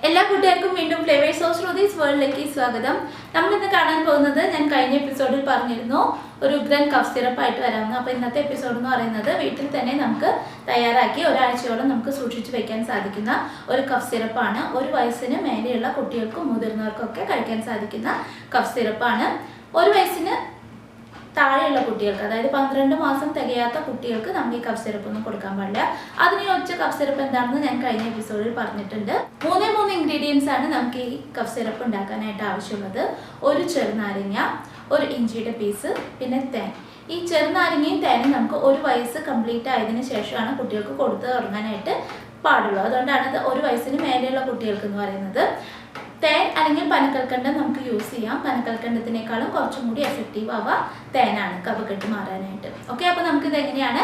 എല്ലാ കൂട്ടുകാർക്കും വീണ്ടും ഫ്ലേവേഴ്സ് ഓഫ് ശ്രുതീസ് വേൾഡിലേക്ക് സ്വാഗതം. നമ്മളിന്ന് കാണാൻ പോകുന്നത് ഞാൻ കഴിഞ്ഞ എപ്പിസോഡിൽ പറഞ്ഞിരുന്നു ഒരു ഉഗ്രൻ കഫ് സിറപ്പായിട്ട് വരാമെന്ന്. അപ്പോൾ ഇന്നത്തെ എപ്പിസോഡ് എന്ന് പറയുന്നത് വീട്ടിൽ തന്നെ നമുക്ക് തയ്യാറാക്കി ഒരാഴ്ചയോളം നമുക്ക് സൂക്ഷിച്ച് വയ്ക്കാൻ സാധിക്കുന്ന ഒരു കഫ് സിറപ്പാണ്. ഒരു വയസ്സിന് മേലെയുള്ള കുട്ടികൾക്കും മുതിർന്നവർക്കൊക്കെ കഴിക്കാൻ സാധിക്കുന്ന കഫ് സിറപ്പാണ്. ഒരു വയസ്സിന് താഴെയുള്ള കുട്ടികൾക്ക്, അതായത് 12 മാസം തികയാത്ത കുട്ടികൾക്ക് നമ്മൾ ഈ കഫ് സിറപ്പ് ഒന്നും കൊടുക്കാൻ പാടില്ല. അതിന് യോജിച്ച കഫ് സിറപ്പ് എന്താണെന്ന് ഞാൻ കഴിഞ്ഞ എപ്പിസോഡിൽ പറഞ്ഞിട്ടുണ്ട്. മൂന്ന് ഇൻഗ്രീഡിയൻസ് ആണ് നമുക്ക് ഈ കഫ് സിറപ്പ് ഉണ്ടാക്കാനായിട്ട് ആവശ്യമുള്ളത്. ഒരു ചെറുനാരങ്ങ, ഒരു ഇഞ്ചിയുടെ പീസ്, പിന്നെ തേൻ. ഈ ചെറുനാരങ്ങയും തേനും നമുക്ക് ഒരു വയസ്സ് കംപ്ലീറ്റ് ആയതിനു ശേഷമാണ് കുട്ടികൾക്ക് കൊടുത്തു തുടങ്ങാനായിട്ട് പാടുള്ളൂ. അതുകൊണ്ടാണ് ഇത് ഒരു വയസ്സിന് മേലെയുള്ള കുട്ടികൾക്ക് എന്ന് പറയുന്നത്. തേൻ അല്ലെങ്കിൽ പനക്കൽക്കണ്ടം നമുക്ക് യൂസ് ചെയ്യാം. പനക്കൽക്കണ്ടത്തിനേക്കാളും കുറച്ചും കൂടി എഫക്റ്റീവ് ആവുക തേനാണ് കഫക്കെട്ട് മാറാനായിട്ട്. ഓക്കെ, അപ്പോൾ നമുക്കിത് എങ്ങനെയാണ്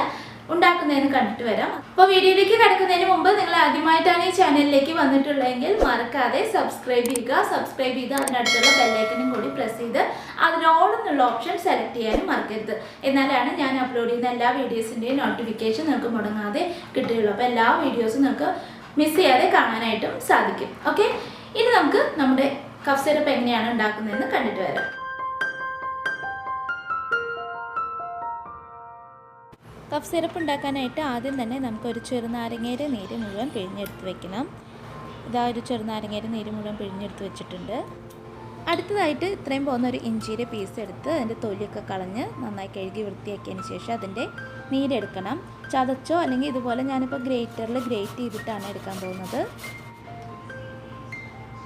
ഉണ്ടാക്കുന്നതെന്ന് കണ്ടിട്ട് വരാം. അപ്പോൾ വീഡിയോയിലേക്ക് കിടക്കുന്നതിന് മുമ്പ് നിങ്ങൾ ആദ്യമായിട്ടാണ് ഈ ചാനലിലേക്ക് വന്നിട്ടുള്ളതെങ്കിൽ മറക്കാതെ സബ്സ്ക്രൈബ് ചെയ്യുക. സബ്സ്ക്രൈബ് ചെയ്ത് അതിനടുത്തുള്ള ബെല്ലൈക്കനും കൂടി പ്രസ് ചെയ്ത് അതിനോടൊന്നുള്ള ഓപ്ഷൻ സെലക്ട് ചെയ്യാനും മറക്കരുത്. എന്നാലാണ് ഞാൻ അപ്ലോഡ് ചെയ്യുന്ന എല്ലാ വീഡിയോസിൻ്റെയും നോട്ടിഫിക്കേഷൻ നിങ്ങൾക്ക് മുടങ്ങാതെ കിട്ടുകയുള്ളൂ. അപ്പോൾ എല്ലാ വീഡിയോസും നിങ്ങൾക്ക് മിസ് ചെയ്യാതെ കാണാനായിട്ടും സാധിക്കും. ഓക്കെ, ഇനി നമുക്ക് നമ്മുടെ കഫ് സിറപ്പ് എങ്ങനെയാണ് ഉണ്ടാക്കുന്നതെന്ന് കണ്ടിട്ട് വരാം. കഫ് സിറപ്പ് ഉണ്ടാക്കാനായിട്ട് ആദ്യം തന്നെ നമുക്കൊരു ചെറുനാരങ്ങയുടെ നീര് മുഴുവൻ പിഴിഞ്ഞെടുത്ത് വെക്കണം. ഇതാ ഒരു ചെറുനാരങ്ങയുടെ നീര് മുഴുവൻ പിഴിഞ്ഞെടുത്ത് വെച്ചിട്ടുണ്ട്. അടുത്തതായിട്ട് ഇത്രയും പോകുന്ന ഒരു ഇഞ്ചിയുടെ പീസ് എടുത്ത് അതിൻ്റെ തൊലിയൊക്കെ കളഞ്ഞ് നന്നായി കഴുകി വൃത്തിയാക്കിയതിന് ശേഷം അതിൻ്റെ നീരെടുക്കണം. ചതച്ചോ അല്ലെങ്കിൽ ഇതുപോലെ ഞാനിപ്പോൾ ഗ്രേറ്ററിൽ ഗ്രേറ്റ് ചെയ്തിട്ടാണ് എടുക്കാൻ പോകുന്നത്.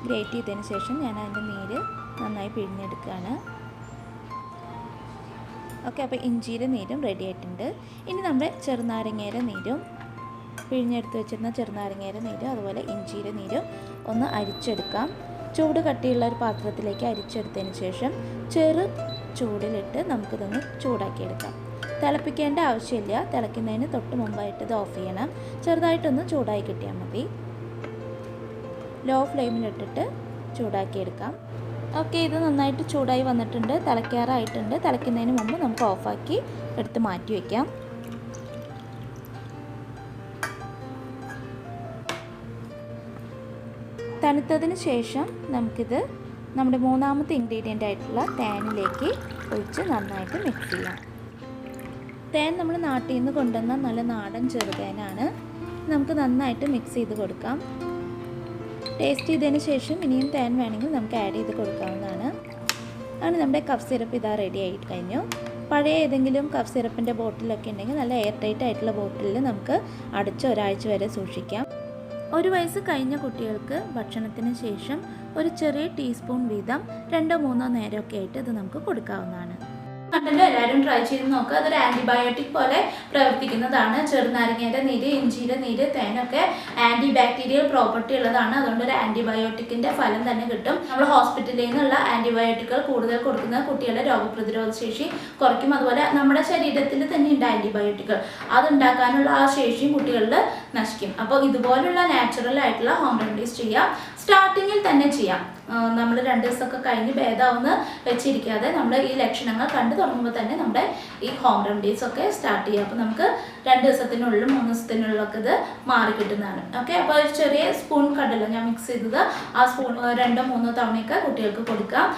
ഗ്രേറ്റ് ചെയ്തതിന് ശേഷം ഞാൻ അതിൻ്റെ നീര് നന്നായി പിഴിഞ്ഞെടുക്കുകയാണ്. ഓക്കെ, അപ്പോൾ ഇഞ്ചിയുടെ നീരും റെഡി ആയിട്ടുണ്ട്. ഇനി നമ്മുടെ ചെറുനാരങ്ങയുടെ നീരും പിഴിഞ്ഞെടുത്ത് വെച്ചിരുന്ന ചെറുനാരങ്ങയുടെ നീരും അതുപോലെ ഇഞ്ചിയുടെ നീരും ഒന്ന് അരിച്ചെടുക്കാം. ചൂട് കട്ടിയുള്ള ഒരു പാത്രത്തിലേക്ക് അരിച്ചെടുത്തതിന് ശേഷം ചെറു ചൂടിലിട്ട് നമുക്കിതൊന്ന് ചൂടാക്കിയെടുക്കാം. തിളപ്പിക്കേണ്ട ആവശ്യമില്ല. തിളയ്ക്കുന്നതിന് തൊട്ട് മുമ്പായിട്ട് ഇത് ഓഫ് ചെയ്യണം. ചെറുതായിട്ടൊന്ന് ചൂടായി കിട്ടിയാൽ മതി. ലോ ഫ്ലെയിമിലിട്ടിട്ട് ചൂടാക്കിയെടുക്കാം. ഓക്കെ, ഇത് നന്നായിട്ട് ചൂടായി വന്നിട്ടുണ്ട്. തിളയ്ക്കാറായിട്ടുണ്ട്. തിളയ്ക്കുന്നതിന് മുമ്പ് നമുക്ക് ഓഫാക്കി എടുത്ത് മാറ്റി വയ്ക്കാം. തണുത്തതിന് ശേഷം നമുക്കിത് നമ്മുടെ മൂന്നാമത്തെ ഇൻഗ്രീഡിയൻ്റ് ആയിട്ടുള്ള തേനിലേക്ക് ഒഴിച്ച് നന്നായിട്ട് മിക്സ് ചെയ്യാം. തേൻ നമ്മൾ നാട്ടിൽ നിന്ന് കൊണ്ടുവന്ന നല്ല നാടൻ ചെറുതേനാണ്. നമുക്ക് നന്നായിട്ട് മിക്സ് ചെയ്ത് കൊടുക്കാം. ടേസ്റ്റ് ചെയ്തതിന് ശേഷം ഇനിയും തേൻ വേണമെങ്കിൽ നമുക്ക് ആഡ് ചെയ്ത് കൊടുക്കാവുന്നതാണ്. അങ്ങനെ നമ്മുടെ കഫ് സിറപ്പ് ഇതാ റെഡി ആയിട്ട് കഴിഞ്ഞു. പഴയ ഏതെങ്കിലും കഫ് സിറപ്പിൻ്റെ ബോട്ടിലൊക്കെ ഉണ്ടെങ്കിൽ നല്ല എയർ ടൈറ്റ് ആയിട്ടുള്ള ബോട്ടിലിൽ നമുക്ക് അടച്ച് ഒരാഴ്ച വരെ സൂക്ഷിക്കാം. ഒരു വയസ്സ് കഴിഞ്ഞ കുട്ടികൾക്ക് ഭക്ഷണത്തിന് ശേഷം ഒരു ചെറിയ ടീസ്പൂൺ വീതം 2-3 നേരമൊക്കെ ആയിട്ട് ഇത് നമുക്ക് കൊടുക്കാവുന്നതാണ്. കണ്ടല്ലോ, എല്ലാവരും ട്രൈ ചെയ്ത് നോക്കുക. അതൊരു ആൻറ്റിബയോട്ടിക് പോലെ പ്രവർത്തിക്കുന്നതാണ്. ചെറുനാരങ്ങയുടെ നീര്, ഇഞ്ചിയുടെ നീര്, തേനൊക്കെ ആൻറ്റി ബാക്ടീരിയൽ പ്രോപ്പർട്ടി ഉള്ളതാണ്. അതുകൊണ്ട് ഒരു ആൻറ്റിബയോട്ടിക്കിൻ്റെ ഫലം തന്നെ കിട്ടും. നമ്മൾ ഹോസ്പിറ്റലിൽ നിന്നുള്ള ആൻറ്റിബയോട്ടിക്കുകൾ കൂടുതൽ കൊടുക്കുന്ന കുട്ടികളുടെ രോഗപ്രതിരോധ ശേഷി കുറയ്ക്കും. അതുപോലെ നമ്മുടെ ശരീരത്തിൽ തന്നെ ഉണ്ട് ആൻറ്റിബയോട്ടിക്കുകൾ, അതുണ്ടാക്കാനുള്ള ആ ശേഷിയും കുട്ടികളിൽ നശിക്കും. അപ്പോൾ ഇതുപോലുള്ള നാച്ചുറൽ ആയിട്ടുള്ള ഹോം റെമഡീസ് ചെയ്യാം. സ്റ്റാർട്ടിങ്ങിൽ തന്നെ ചെയ്യാം. നമ്മൾ 2 ദിവസമൊക്കെ കഴിഞ്ഞ് ഭേദമാവുന്ന വെച്ചിരിക്കാതെ നമ്മൾ ഈ ലക്ഷണങ്ങൾ കണ്ടു തുടങ്ങുമ്പോൾ തന്നെ നമ്മുടെ ഈ ഹോം റെമഡീസ് ഒക്കെ സ്റ്റാർട്ട് ചെയ്യാം. അപ്പോൾ നമുക്ക് 2 ദിവസത്തിനുള്ളിലും 3 ദിവസത്തിനുള്ളിലൊക്കെ ഇത് മാറി കിട്ടുന്നതാണ്. ഓക്കെ, അപ്പോൾ ഒരു ചെറിയ സ്പൂൺ കണ്ടല്ലോ ഞാൻ മിക്സ് ചെയ്തത്, ആ സ്പൂൺ 2-3 തവണയൊക്കെ കുട്ടികൾക്ക് കൊടുക്കാം.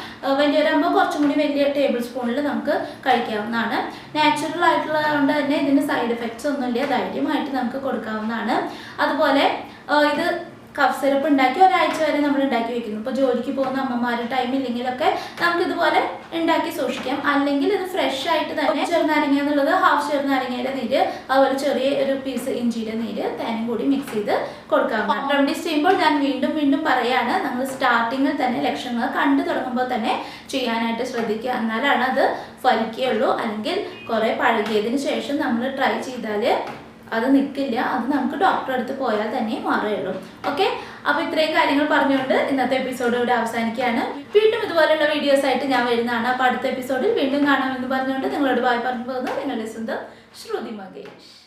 വലിയൊരാകുമ്പോൾ കുറച്ചും കൂടി വലിയ ടേബിൾ സ്പൂണിൽ നമുക്ക് കഴിക്കാവുന്നതാണ്. നാച്ചുറൽ ആയിട്ടുള്ളത് കൊണ്ട് തന്നെ ഇതിന് സൈഡ് എഫക്ട്സ് ഒന്നുമില്ല. ധൈര്യമായിട്ട് നമുക്ക് കൊടുക്കാവുന്നതാണ്. അതുപോലെ ഇത് കഫ് സിറപ്പ് ഉണ്ടാക്കി ഒരാഴ്ച വരെ നമ്മൾ ഉണ്ടാക്കി വെക്കുന്നു. ഇപ്പോൾ ജോലിക്ക് പോകുന്ന അമ്മമാർ ടൈമില്ലെങ്കിലൊക്കെ നമുക്കിതുപോലെ ഉണ്ടാക്കി സൂക്ഷിക്കാം. അല്ലെങ്കിൽ ഇത് ഫ്രഷ് ആയിട്ട് തന്നെ ചെറുനാരങ്ങ എന്നുള്ളത് ഹാഫ് ചെറുനാരങ്ങയുടെ നീര്, അതുപോലെ ചെറിയ ഒരു പീസ് ഇഞ്ചിയുടെ നീര്, തേനും കൂടി മിക്സ് ചെയ്ത് കൊടുക്കാം. ഹോം റെമഡീസ് ചെയ്യുമ്പോൾ ഞാൻ വീണ്ടും പറയാണ്, നമ്മൾ സ്റ്റാർട്ടിങ്ങിൽ തന്നെ ലക്ഷണങ്ങൾ കണ്ടു തുടങ്ങുമ്പോൾ തന്നെ ചെയ്യാനായിട്ട് ശ്രദ്ധിക്കുക. എന്നാലാണ് അത് ഫലിക്കുകയുള്ളൂ. അല്ലെങ്കിൽ കുറേ പഴകിയതിന് ശേഷം നമ്മൾ ട്രൈ ചെയ്താൽ അത് നിൽക്കില്ല. അത് നമുക്ക് ഡോക്ടറെ അടുത്ത് പോയാൽ തന്നെ മാറുകയുള്ളൂ. ഓക്കെ, അപ്പോൾ ഇത്രയും കാര്യങ്ങൾ പറഞ്ഞുകൊണ്ട് ഇന്നത്തെ എപ്പിസോഡ് ഇവിടെ അവസാനിക്കുകയാണ്. വീണ്ടും ഇതുപോലുള്ള വീഡിയോസ് ആയിട്ട് ഞാൻ വരുന്നതാണ്. അപ്പോൾ അടുത്ത എപ്പിസോഡിൽ വീണ്ടും കാണാമെന്ന് പറഞ്ഞുകൊണ്ട് നിങ്ങളോട് ബൈ പറഞ്ഞു പോകുന്നത് നിങ്ങളുടെ സ്വന്തം ശ്രുതി മകേഷ്.